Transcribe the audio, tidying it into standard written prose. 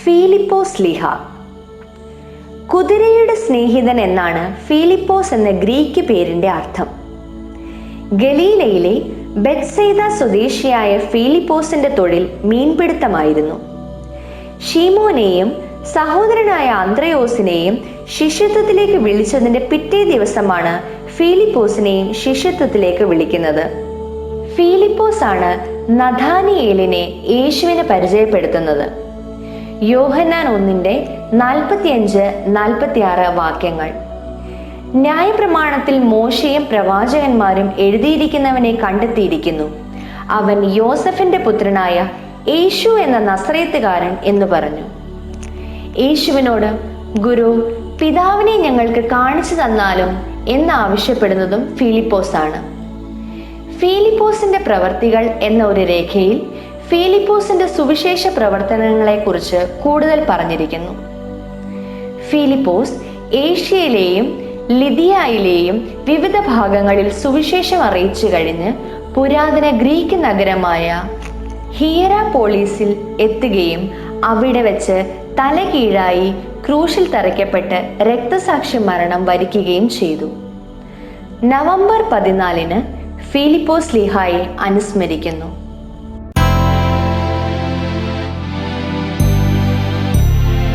ഫിലിപ്പോസ് ലീഹ. കുതിരയുടെ സ്നേഹിതൻ എന്നാണ് ഫിലിപ്പോസ് എന്ന ഗ്രീക്ക് പേരിന്റെ അർത്ഥം. ഗലീലയിലെ ബെത്സൈദ സ്വദേശിയായ ഫിലിപ്പോസിന്റെ തൊഴിൽ മീൻപിടുത്തമായിരുന്നു. ഷീമോനെയും സഹോദരനായ അന്ത്രയോസിനെയും ശിഷ്യത്വത്തിലേക്ക് വിളിച്ചതിന്റെ പിറ്റേ ദിവസമാണ് ഫിലിപ്പോസിനെയും ശിഷ്യത്വത്തിലേക്ക് വിളിക്കുന്നത്. ഫിലിപ്പോസ് ആണ് നഥാനിയേലിനെ യേശുവിനെ പരിചയപ്പെടുത്തുന്നത്. യോഹന്നാൻ 1:45-46 വാക്യങ്ങൾ. ന്യായപ്രമാണത്തിൽ മോശയും പ്രവാചകന്മാരും എഴുതിയിരിക്കുന്നവനെ കണ്ടെത്തിയിരിക്കുന്നു. അവൻ യോസഫിന്റെ പുത്രനായ യേശു എന്ന നസറേത്തുകാരൻ എന്ന് പറഞ്ഞു. യേശുവിനോട് ഗുരു, പിതാവിനെ ഞങ്ങൾക്ക് കാണിച്ചു തന്നാലും എന്നാവശ്യപ്പെടുന്നതും ഫിലിപ്പോസ് ആണ്. ഫിലിപ്പോസിന്റെ പ്രവർത്തികൾ എന്ന ഒരു രേഖയിൽ ഫിലിപ്പോസിന്റെ സുവിശേഷ പ്രവർത്തനങ്ങളെക്കുറിച്ച് കൂടുതൽ പറഞ്ഞിരിക്കുന്നു. ഫിലിപ്പോസ് ഏഷ്യയിലെയും ലിദിയയിലെയും വിവിധ ഭാഗങ്ങളിൽ സുവിശേഷം അറിയിച്ചു കഴിഞ്ഞ് പുരാതന ഗ്രീക്ക് നഗരമായ ഹിയറാപോളിസിൽ എത്തുകയും അവിടെ വെച്ച് തലകീഴായി ക്രൂശിൽ തറയ്ക്കപ്പെട്ട് രക്തസാക്ഷി മരണം വരിക്കുകയും ചെയ്തു. നവംബർ 14 ഫിലിപ്പോസ് ലീഹായെ അനുസ്മരിക്കുന്നു.